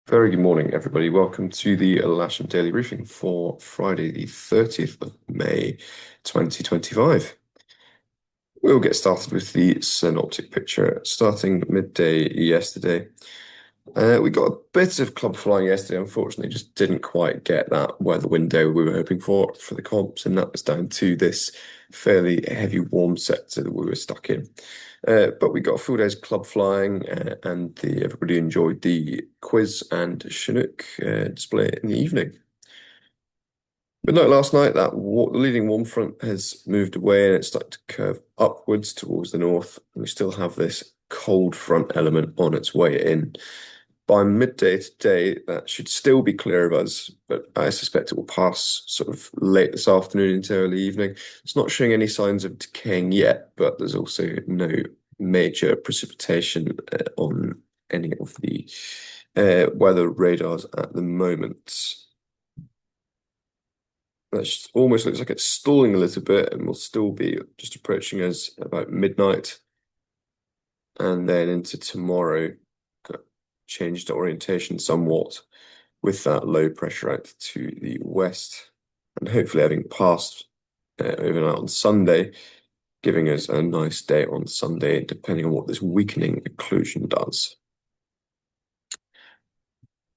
Very good morning, everybody. Welcome to the Lasham Daily Briefing for Friday, the 30th of May, 2025. We'll get started with the synoptic picture. Starting midday yesterday, we got a bit of club flying yesterday. Unfortunately, just didn't quite get that weather window we were hoping for the comps, and that was down to this fairly heavy warm sector that we were stuck in. But we got a full day's club flying, and everybody enjoyed the quiz and Chinook display in the evening. Midnight last night, that leading warm front has moved away and it's started to curve upwards towards the north. We still have this cold front element on its way in. By midday today, that should still be clear of us, but I suspect it will pass sort of late this afternoon into early evening. It's not showing any signs of decaying yet, but there's also no major precipitation on any of the weather radars at the moment. That almost looks like it's stalling a little bit and will still be just approaching us about midnight. And then into tomorrow, changed orientation somewhat with that low pressure out to the west. And hopefully having passed overnight on Sunday, giving us a nice day on Sunday, depending on what this weakening occlusion does.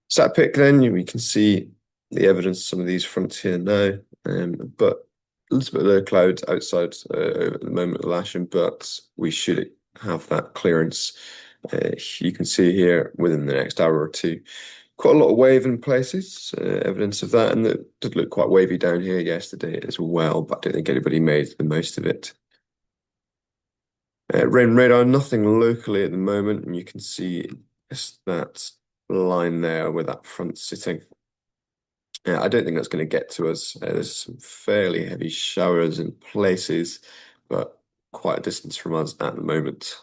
Sat pic then, we can see the evidence of some of these fronts here now, but a little bit low clouds outside at the moment of Lasham, but we should have that clearance. You can see here within the next hour or two, quite a lot of wave in places, evidence of that, and it did look quite wavy down here yesterday as well, but I don't think anybody made the most of it. Rain radar, nothing locally at the moment, and you can see that line there where that front's sitting. I don't think that's going to get to us. There's some fairly heavy showers in places, but quite a distance from us at the moment.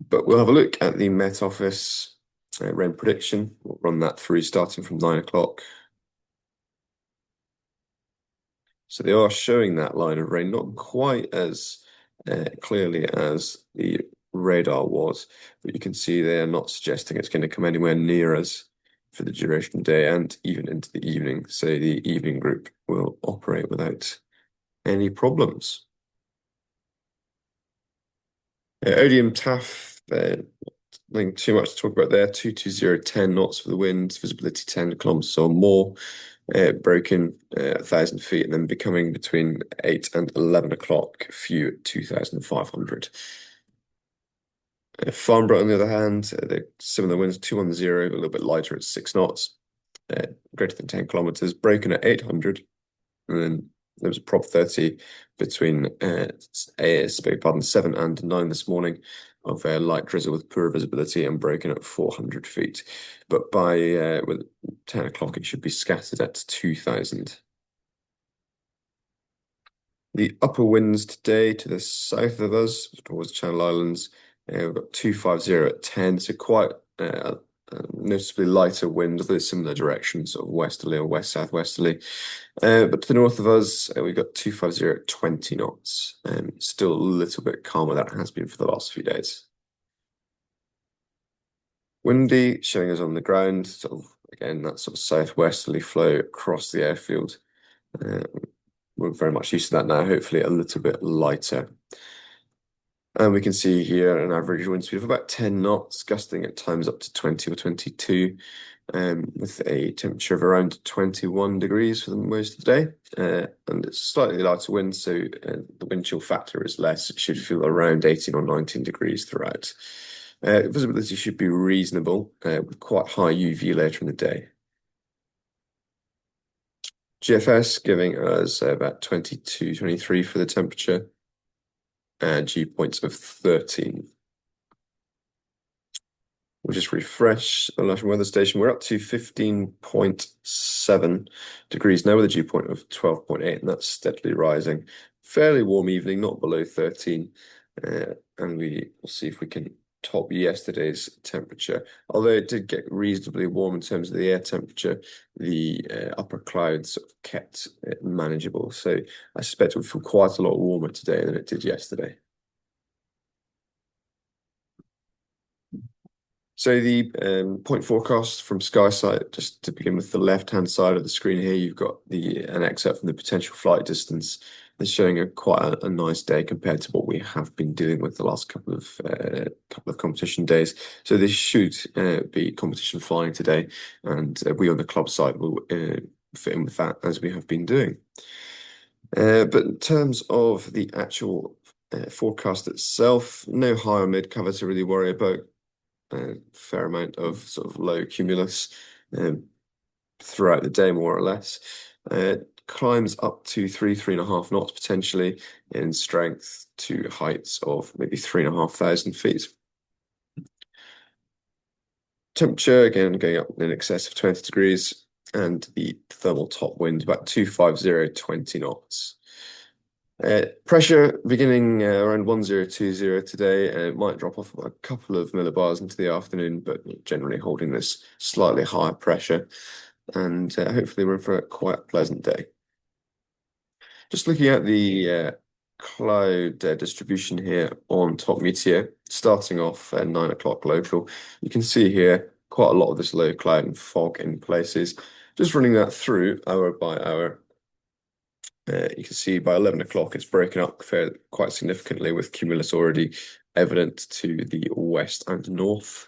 But we'll have a look at the Met Office rain prediction. We'll run that through starting from 9 o'clock. So they are showing that line of rain, not quite as clearly as the radar was, but you can see they are not suggesting it's going to come anywhere near us for the duration of the day and even into the evening. So the evening group will operate without any problems. Odium TAF, nothing too much to talk about there. 22010 knots for the wind, visibility 10 kilometers or more. Broken 1,000 feet and then becoming between 8 and 11 o'clock, few at 2,500. Farnborough, on the other hand, similar winds, 210, a little bit lighter at 6 knots, greater than 10 kilometers, broken at 800. And then there was a prop 30 between, beg pardon, 7 and 9 this morning of light drizzle with poor visibility and broken at 400 feet. But by with 10 o'clock, it should be scattered at 2,000. The upper winds today to the south of us, towards Channel Islands, we've got 250 at 10, so quite noticeably lighter wind, although similar directions, sort of westerly or west-southwesterly. But to the north of us, we've got 250 at 20 knots. Still a little bit calmer than it has been for the last few days. Windy, showing us on the ground, sort of, again, that sort of southwesterly flow across the airfield. We're very much used to that now, hopefully a little bit lighter. And we can see here an average wind speed of about 10 knots, gusting at times up to 20 or 22, with a temperature of around 21 degrees for most of the day. And it's slightly lighter wind, so the wind chill factor is less. It should feel around 18 or 19 degrees throughout. Visibility should be reasonable, with quite high UV later in the day. GFS giving us about 22, 23 for the temperature, and dew points of 13. We'll just refresh the Lasham weather station. We're up to 15.7 degrees now with a dew point of 12.8, and that's steadily rising. Fairly warm evening, not below 13. And we will see if we can top yesterday's temperature. Although it did get reasonably warm in terms of the air temperature, the upper clouds sort of kept it manageable. So I suspect it will feel quite a lot warmer today than it did yesterday. So the point forecast from SkySight, just to begin with the left-hand side of the screen here, you've got an excerpt from the potential flight distance. It's showing quite a nice day compared to what we have been dealing with the last couple of competition days. So this should be competition flying today, and we on the club side will fit in with that as we have been doing. But in terms of the actual forecast itself, no high or mid cover to really worry about. A fair amount of sort of low cumulus um, throughout the day, more or less. Climbs up to 3.5 knots potentially in strength to heights of maybe 3,500 feet. Temperature again going up in excess of 20 degrees, and the thermal top wind about 250, 20 knots. Pressure beginning around 1020 today. It might drop off a couple of millibars into the afternoon, but generally holding this slightly higher pressure. And hopefully we're in for a quite pleasant day. Just looking at the cloud distribution here on Top Meteor, starting off at 9 o'clock local. You can see here quite a lot of this low cloud and fog in places. Just running that through hour by hour. You can see by 11 o'clock it's broken up quite significantly with cumulus already evident to the west and north.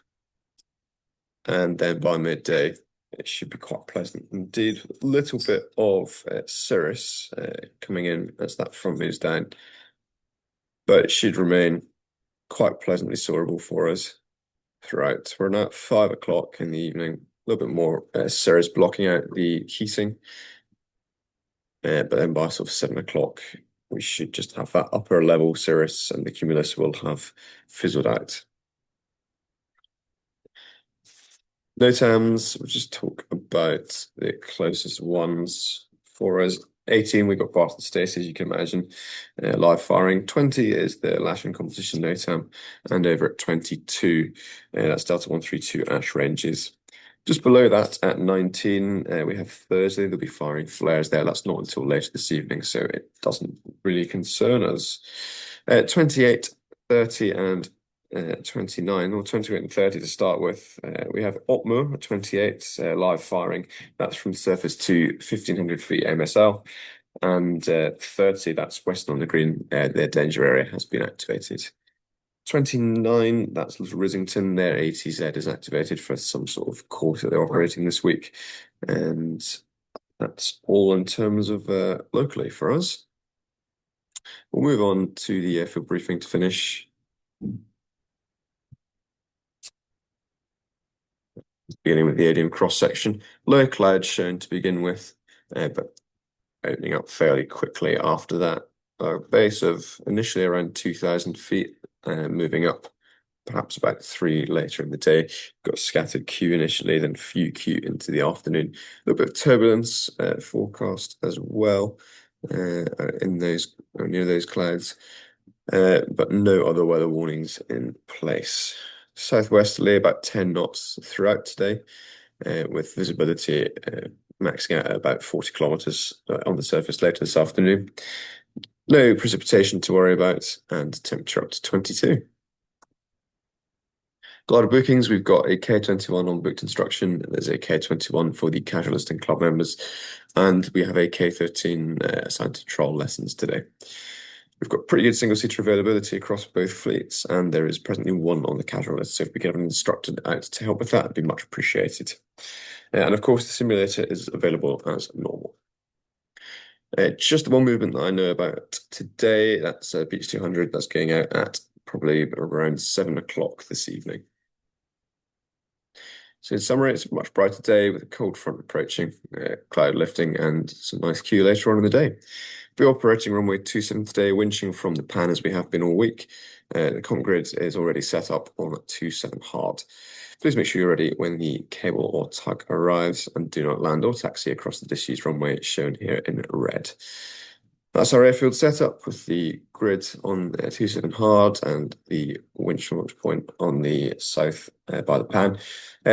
And then by midday, it should be quite pleasant indeed. A little bit of cirrus coming in as that front moves down, but it should remain quite pleasantly soarable for us throughout. We're now at 5 o'clock in the evening, a little bit more cirrus blocking out the heating. But then by sort of 7 o'clock, we should just have that upper level cirrus and the cumulus will have fizzled out. NOTAMs, we'll just talk about the closest ones for us. 18, we've got Barton Stacey, as you can imagine, live firing. 20 is the Lasham competition NOTAM, and over at 22, that's Delta 132 Ash Ranges. Just below that at 19, we have Thursday. They'll be firing flares there. That's not until later this evening, so it doesn't really concern us. 28, 30, and 29, or 28 and 30 to start with. We have Otmo at 28, live firing. That's from surface to 1,500 feet MSL. And 30, that's west on the green. Their danger area has been activated. 29, that's Little Rissington. Their ATZ is activated for some sort of course that they're operating this week. And that's all in terms of locally for us. We'll move on to the airfield briefing to finish. Beginning with the ADM cross section. Low cloud shown to begin with, but opening up fairly quickly after that. A base of initially around 2,000 feet, moving up perhaps about 3 later in the day. Got scattered Q initially, then few Q into the afternoon. A little bit of turbulence forecast as well in those near those clouds, but no other weather warnings in place. Southwesterly about 10 knots throughout today, with visibility maxing out at about 40 kilometers on the surface later this afternoon. No precipitation to worry about, and temperature up to 22. Glider bookings, we've got a K21 on booked instruction. There's a K21 for the casual listing club members, and we have a K13 assigned to trial lessons today. We've got pretty good single-seater availability across both fleets, and there is presently one on the casual list. So if we can have an instructor out to help with that, it'd be much appreciated. And of course, the simulator is available as normal. Just the one movement that I know about today, that's Beach 200. That's going out at probably around 7 o'clock this evening. So in summary, it's a much brighter day with a cold front approaching, cloud lifting, and some nice Q later on in the day. We're operating runway 27 today, winching from the pan as we have been all week. The comp grid is already set up on 27 hard. Please make sure you're ready when the cable or tug arrives, and do not land or taxi across the disused runway shown here in red. That's our airfield setup with the grid on 27 hard and the winch launch point on the south by the pan.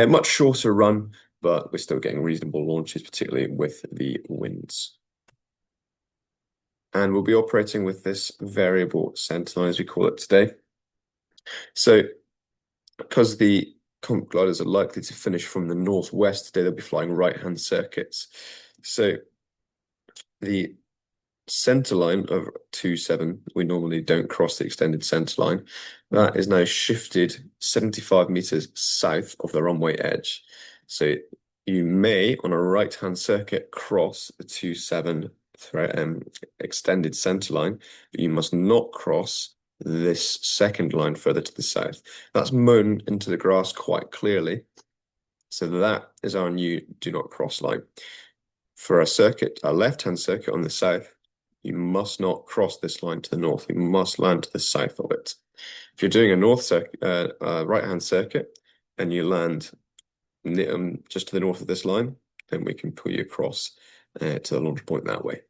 Much shorter run, but we're still getting reasonable launches, particularly with the winds. And we'll be operating with this variable Sentinel, as we call it today. So because the Comet gliders are likely to finish from the northwest today. They'll be flying right-hand circuits. So the center line of 27, we normally don't cross the extended center line. That is now shifted 75 meters south of the runway edge. So you may, on a right-hand circuit, cross the 27 extended center line, but you must not cross this second line further to the south. That's mown into the grass quite clearly. So that is our new do not cross line. For a left-hand circuit on the south, you must not cross this line to the north. You must land to the south of it. If you're doing a right-hand circuit and you land just to the north of this line, then we can pull you across to the launch point that way.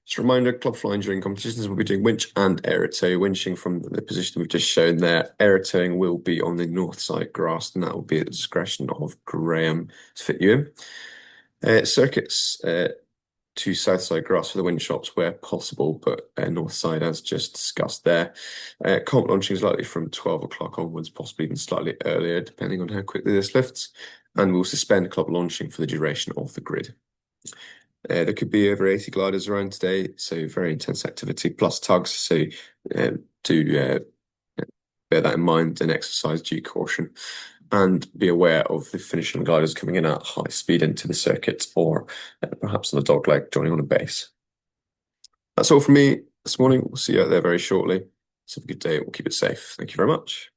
Just a reminder, club flying during competitions will be doing winch and aero tow. Winching from the position we've just shown there. Aero towing will be on the north side grass, and that will be at the discretion of Graham to fit you in. Circuits to south side grass for the wind shops where possible, but north side as just discussed there. Comp launching is likely from 12 o'clock onwards, possibly even slightly earlier, depending on how quickly this lifts. And we'll suspend club launching for the duration of the grid. There could be over 80 gliders around today, so very intense activity, plus tugs. So do bear that in mind and exercise due caution. And be aware of the finishing gliders coming in at high speed into the circuit or perhaps on a dog leg joining on a base. That's all from me this morning. We'll see you out there very shortly. So have a good day. We'll keep it safe. Thank you very much.